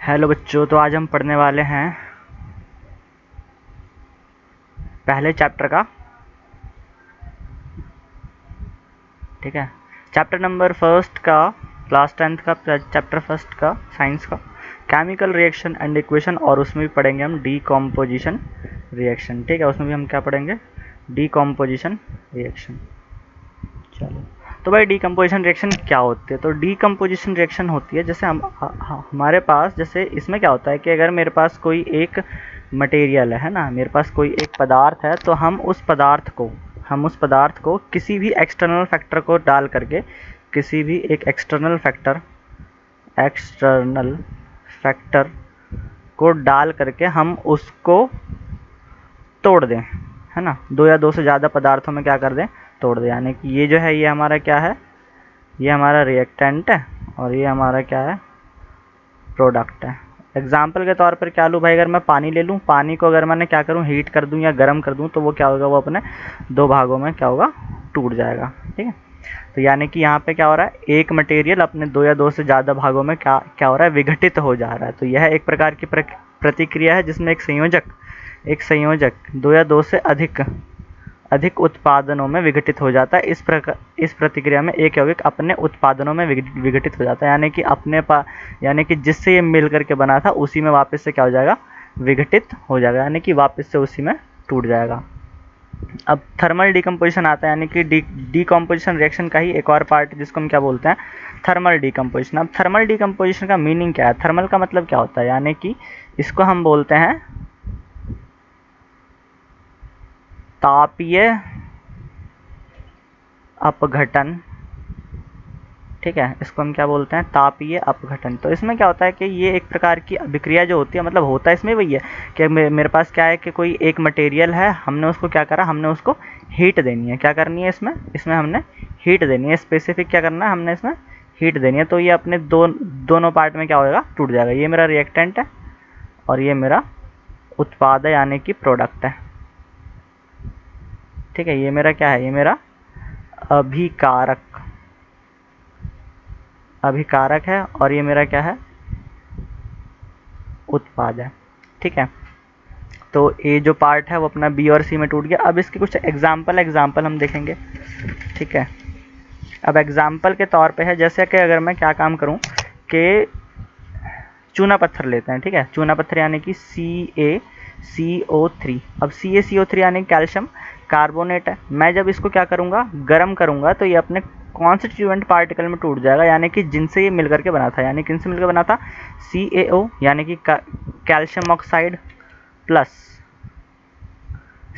Hello बच्चों, तो आज हम पढ़ने वाले हैं पहले चैप्टर का। ठीक है, चैप्टर नंबर फर्स्ट का, क्लास 10th का चैप्टर फर्स्ट का साइंस का केमिकल रिएक्शन एंड इक्वेशन, और उसमें भी पढ़ेंगे हम डीकॉम्पोजिशन रिएक्शन। ठीक है, उसमें भी हम क्या पढ़ेंगे? Decomposition reaction. चलो, तो भाई डीकम्पोजिशन रिएक्शन क्या होती है? तो डीकम्पोजिशन रिएक्शन होती है जैसे हमारे पास, जैसे इसमें क्या होता है कि अगर मेरे पास कोई एक मटेरियल है ना, मेरे पास कोई एक पदार्थ है, तो हम उस पदार्थ को किसी भी एक्सटर्नल फैक्टर को डाल करके, किसी भी एक एक्सटर्नल फैक्टर को डाल करके हम उसको तोड़ दें, है ना। दो या दो से ज़्यादा पदार्थों में क्या कर दें? तोड़ दें। यानी कि ये जो है, ये हमारा क्या है? ये हमारा रिएक्टेंट है, और ये हमारा क्या है? प्रोडक्ट है। एग्जाम्पल के तौर पर क्या लूँ भाई? अगर मैं पानी ले लूँ, पानी को अगर मैंने क्या करूँ, हीट कर दूँ या गर्म कर दूँ, तो वो क्या होगा? वो अपने दो भागों में क्या होगा? टूट जाएगा। ठीक है, तो यानी कि यहाँ पे क्या हो रहा है? एक मटेरियल अपने दो या दो से ज़्यादा भागों में क्या हो रहा है? विघटित हो जा रहा है। तो यह एक प्रकार की प्रतिक्रिया है जिसमें एक संयोजक दो या दो से अधिक उत्पादनों में विघटित हो जाता है। इस प्रतिक्रिया में एक यौगिक अपने उत्पादनों में विघटित हो जाता है, यानी कि जिससे ये मिल करके बना था उसी में वापस से क्या हो जाएगा? विघटित हो जाएगा, यानी कि वापस से उसी में टूट जाएगा। अब थर्मल डिकम्पोजिशन आता है, यानी कि डिकम्पोजिशन रिएक्शन का ही एक और पार्ट, जिसको हम क्या बोलते हैं? Thermal decomposition. अब थर्मल डिकम्पोजिशन का मीनिंग क्या है? थर्मल का मतलब क्या होता है? यानी कि इसको हम बोलते हैं तापीय अपघटन। ठीक है, इसको हम क्या बोलते हैं? तापीय अपघटन। तो इसमें क्या होता है कि ये एक प्रकार की अभिक्रिया जो होती है, मतलब होता है इसमें वही है कि मेरे पास क्या है कि कोई एक मटेरियल है, हमने उसको क्या करा? हमने उसको हीट देनी है। क्या करनी है इसमें हमने हीट देनी है। स्पेसिफिक क्या करना है? हमने इसमें हीट देनी है। तो ये अपने दोनों पार्ट में क्या हो जाएगा? टूट जाएगा। ये मेरा रिएक्टेंट है और ये मेरा उत्पाद है, यानी कि प्रोडक्ट है। ठीक है, ये मेरा क्या है? ये मेरा अभिकारक है, और ये मेरा क्या है? उत्पाद है। ठीक है, तो ए जो पार्ट है वो अपना बी और सी में टूट गया। अब इसके कुछ एग्जाम्पल हम देखेंगे। ठीक है, अब एग्जाम्पल के तौर पे है, जैसे कि अगर मैं क्या काम करूं कि चूना पत्थर लेते हैं। ठीक है, चूना पत्थर यानी कि CaCO3। अब CaCO3 यानी कैल्शियम कार्बोनेट है। मैं जब इसको क्या करूंगा? गर्म करूंगा, तो ये अपने कॉन्स्टिट्यूएंट पार्टिकल में टूट जाएगा, यानी कि जिनसे ये मिलकर के बना था। यानी किनसे मिलकर बना था? CaO यानी कि कैल्शियम ऑक्साइड प्लस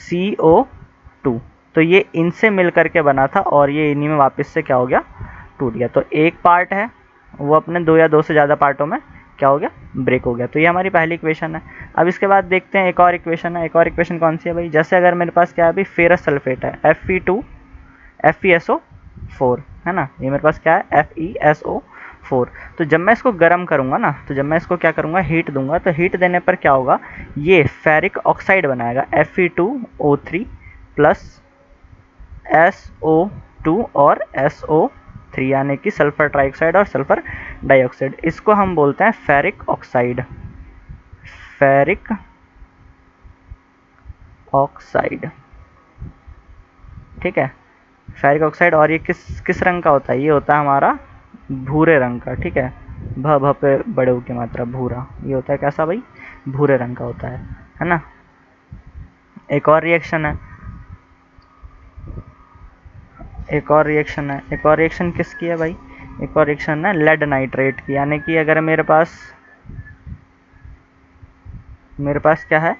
CO2। तो ये इनसे मिल करके बना था, और ये इन्हीं में वापस से क्या हो गया? टूट गया। तो एक पार्ट है वो अपने दो या दो से ज़्यादा पार्टों में क्या हो गया? ब्रेक हो गया। तो ये हमारी पहली इक्वेशन है। अब इसके बाद देखते हैं एक और इक्वेशन है। एक और इक्वेशन कौन सी है भाई? जैसे अगर मेरे पास क्या है भाई? फेरस सल्फेट है, FeSO4, है ना। ये मेरे पास क्या है? FeSO4। तो जब मैं इसको गर्म करूंगा ना, तो जब मैं इसको क्या करूंगा? हीट दूंगा, तो हीट देने पर क्या होगा? ये फेरिक ऑक्साइड बनाएगा, Fe2O3 प्लस SO2 और SO3, यानी कि सल्फर ट्राइऑक्साइड और सल्फर डाइऑक्साइड। इसको हम बोलते हैं फेरिक ऑक्साइड। Ferric oxide. ठीक है, फेरिक ऑक्साइड। और ये किस रंग का होता है? ये होता है हमारा भूरे रंग का। ठीक है, भ पे बड़े की मात्रा भूरा, ये होता है कैसा भाई? भूरे रंग का होता है ना। एक और रिएक्शन है, एक और रिएक्शन किसकी है भाई? एक और रिएक्शन है लेड नाइट्रेट की। यानी कि अगर मेरे पास क्या है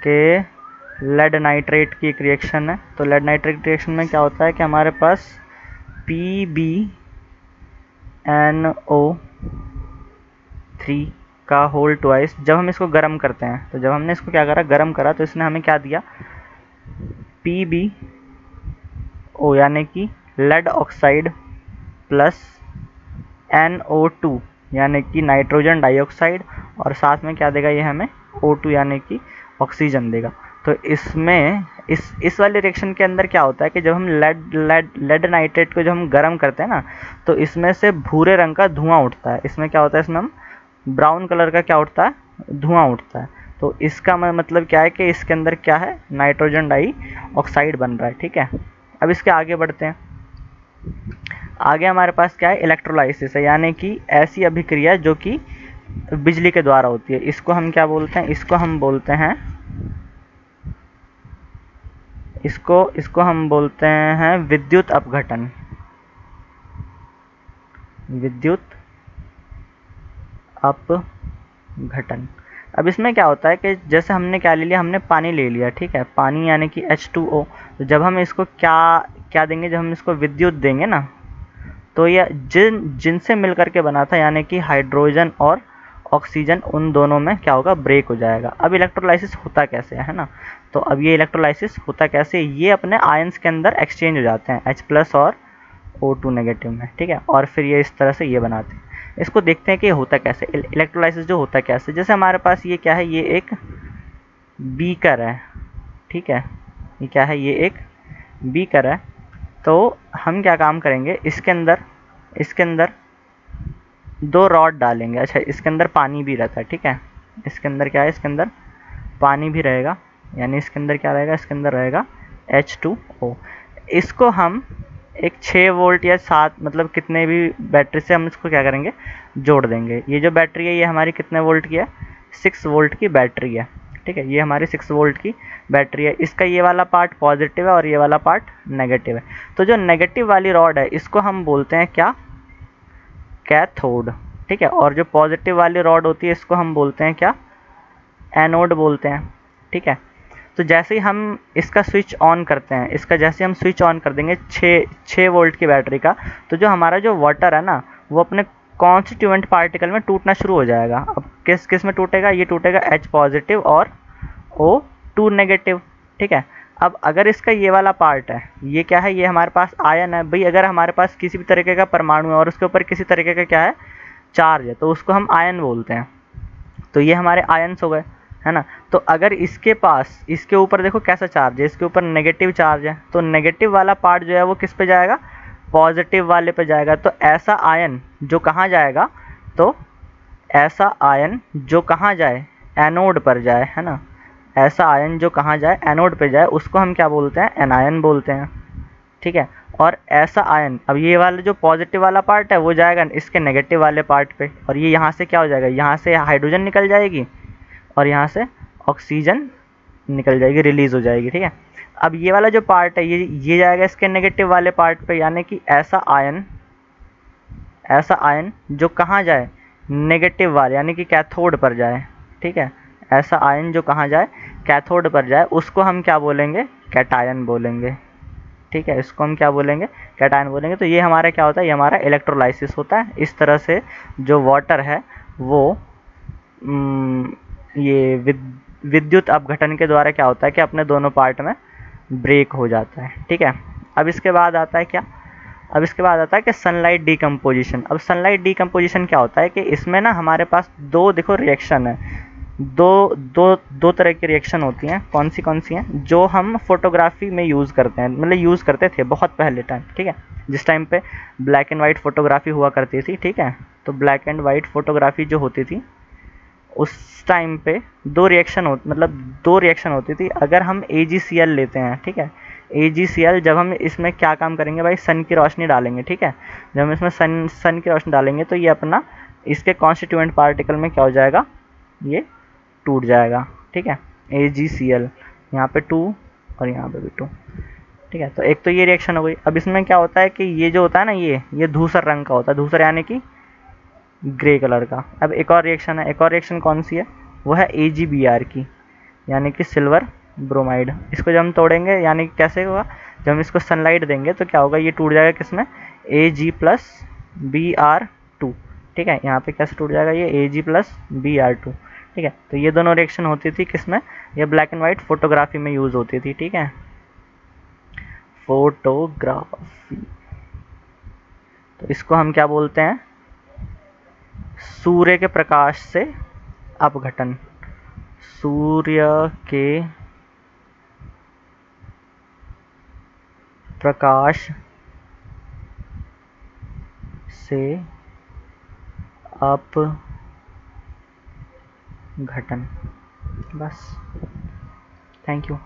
कि लेड नाइट्रेट की एक रिएक्शन है, तो लेड नाइट्रेट रिएक्शन में क्या होता है कि हमारे पास PbNO3 का होल ट्वाइस, जब हम इसको गर्म करते हैं, तो जब हमने इसको क्या करा? गर्म करा, तो इसने हमें क्या दिया? PbO यानी कि लेड ऑक्साइड प्लस NO2 यानी कि नाइट्रोजन डाइऑक्साइड, और साथ में क्या देगा ये हमें? O2 यानी कि ऑक्सीजन देगा। तो इसमें इस वाले रिएक्शन के अंदर क्या होता है कि जब हम लेड नाइट्रेट को जब हम गर्म करते हैं ना, तो इसमें से भूरे रंग का धुआं उठता है। इसमें क्या होता है? इसमें हम ब्राउन कलर का क्या उठता है, धुआं उठता है। तो इसका मतलब क्या है कि इसके अंदर क्या है, नाइट्रोजन डाई ऑक्साइड बन रहा है। ठीक है, अब इसके आगे बढ़ते हैं। आगे हमारे पास क्या है, इलेक्ट्रोलाइसिस है, यानी कि ऐसी अभिक्रिया जो कि बिजली के द्वारा होती है। इसको हम क्या बोलते हैं, इसको हम बोलते हैं, इसको हम बोलते हैं विद्युत अपघटन। विद्युत अपघटन। अब इसमें क्या होता है कि जैसे हमने क्या ले लिया, हमने पानी ले लिया। ठीक है, पानी यानी कि H2O। तो जब हम इसको क्या क्या देंगे, जब हम इसको विद्युत देंगे ना, तो यह जिनसे मिलकर के बना था, यानी कि हाइड्रोजन और ऑक्सीजन, उन दोनों में क्या होगा, ब्रेक हो जाएगा। अब इलेक्ट्रोलाइसिस होता कैसे है ना, तो अब ये इलेक्ट्रोलाइसिस होता कैसे, ये अपने आयंस के अंदर एक्सचेंज हो जाते हैं, H+ और O2 नेगेटिव में। ठीक है, और फिर ये इस तरह से ये बनाते हैं। इसको देखते हैं कि होता कैसे, इलेक्ट्रोलाइसिस जो होता कैसे। जैसे हमारे पास ये क्या है, ये एक बीकर है। ठीक है, ये क्या है, ये एक बीकर है। तो हम क्या काम करेंगे, इसके अंदर 2 रॉड डालेंगे। अच्छा, इसके अंदर पानी भी रहता है। ठीक है, इसके अंदर क्या है, इसके अंदर पानी भी रहेगा, यानी इसके अंदर क्या रहेगा, इसके अंदर रहेगा H2O। इसको हम एक 6 वोल्ट या 7, मतलब कितने भी बैटरी से हम इसको क्या करेंगे, जोड़ देंगे। ये जो बैटरी है ये हमारी कितने वोल्ट की है, 6 वोल्ट की बैटरी है। ठीक है, ये हमारी 6 वोल्ट की बैटरी है। इसका ये वाला पार्ट पॉजिटिव है और ये वाला पार्ट नेगेटिव है। तो जो नेगेटिव वाली रॉड है इसको हम बोलते हैं क्या, कैथोड। ठीक है, और जो पॉजिटिव वाली रॉड होती है इसको हम बोलते हैं क्या, एनोड बोलते हैं। ठीक है, तो जैसे ही हम इसका स्विच ऑन करते हैं, इसका जैसे हम स्विच ऑन कर देंगे 6 वोल्ट की बैटरी का, तो जो हमारा जो वाटर है ना, वो अपने कॉन्स्टिट्यूएंट पार्टिकल में टूटना शुरू हो जाएगा। अब किस किस में टूटेगा, ये टूटेगा H पॉजिटिव और O2 नेगेटिव। ठीक है, अब अगर इसका ये वाला पार्ट है, ये क्या है, ये हमारे पास आयन है भाई। अगर हमारे पास किसी भी तरीके का परमाणु है और उसके ऊपर किसी तरीके का क्या है, चार्ज है, तो उसको हम आयन बोलते हैं। तो ये हमारे आयन्स हो गए, है ना। तो अगर इसके पास, इसके ऊपर देखो कैसा चार्ज है, इसके ऊपर नेगेटिव चार्ज है, तो नेगेटिव वाला पार्ट जो है वो किस पे जाएगा, पॉजिटिव वाले पे जाएगा। तो ऐसा आयन जो कहाँ जाएगा, तो ऐसा आयन जो कहाँ जाए, एनोड पर जाए, है ना। ऐसा आयन जो कहाँ जाए, एनोड पे जाए, उसको हम क्या बोलते हैं, एनायन बोलते हैं। ठीक है, और ऐसा आयन, अब ये वाला जो पॉजिटिव वाला पार्ट है वो जाएगा इसके नेगेटिव वाले पार्ट पे, और ये यहाँ से क्या हो जाएगा, यहाँ से हाइड्रोजन निकल जाएगी और यहाँ से ऑक्सीजन निकल जाएगी, रिलीज हो जाएगी। ठीक है, अब ये वाला जो पार्ट है ये जाएगा इसके नेगेटिव वाले पार्ट पे, यानी कि ऐसा आयन जो कहाँ जाए, नेगेटिव वाले, यानी कि कैथोड पर जाए। ठीक है, ऐसा आयन जो कहाँ जाए, कैथोड पर जाए, उसको हम क्या बोलेंगे, कैटायन बोलेंगे। ठीक है, इसको हम क्या बोलेंगे, कैटायन बोलेंगे। तो ये हमारा क्या होता है, ये हमारा इलेक्ट्रोलाइसिस होता है। इस तरह से जो वाटर है वो ये विद्युत अपघटन के द्वारा क्या होता है कि अपने दोनों पार्ट में ब्रेक हो जाता है। ठीक है, अब इसके बाद आता है क्या, अब इसके बाद आता है कि सनलाइट डीकम्पोजिशन। अब सनलाइट डीकम्पोजिशन क्या होता है कि इसमें ना हमारे पास दो देखो रिएक्शन है, दो दो दो तरह की रिएक्शन होती हैं। कौन सी हैं, जो हम फोटोग्राफी में यूज़ करते हैं, मतलब यूज़ करते थे बहुत पहले टाइम। ठीक है, जिस टाइम पे ब्लैक एंड वाइट फोटोग्राफी हुआ करती थी। ठीक है, तो ब्लैक एंड वाइट फोटोग्राफी जो होती थी उस टाइम पे दो रिएक्शन होती थी। अगर हम AgCl लेते हैं, ठीक है, AgCl जब हम इसमें क्या काम करेंगे भाई, सन की रोशनी डालेंगे। ठीक है, जब हम इसमें सन की रोशनी डालेंगे तो ये अपना इसके कॉन्स्टिट्यूएंट पार्टिकल में क्या हो जाएगा, ये टूट जाएगा। ठीक है, AgCl यहाँ पे 2 और यहाँ पे भी 2। ठीक है, तो एक तो ये रिएक्शन हो गई। अब इसमें क्या होता है कि ये जो होता है ना, ये धूसर रंग का होता है, धूसर यानी कि ग्रे कलर का। अब एक और रिएक्शन है, एक और रिएक्शन कौन सी है, वो है AgBr की, यानी कि सिल्वर ब्रोमाइड। इसको जब हम तोड़ेंगे, यानी कि कैसे होगा, जब हम इसको सनलाइट देंगे तो क्या होगा, ये टूट जाएगा किसमें, Ag+Br2। ठीक है, यहाँ पे कैसे टूट जाएगा, ये Ag+Br2। ठीक है, तो ये दोनों रिएक्शन होती थी किसमें, ये ब्लैक एंड वाइट फोटोग्राफी में यूज़ होती थी। ठीक है, फोटोग्राफी, तो इसको हम क्या बोलते हैं, सूर्य के प्रकाश से अपघटन। सूर्य के प्रकाश से अपघटन घटन। बस। Thank you.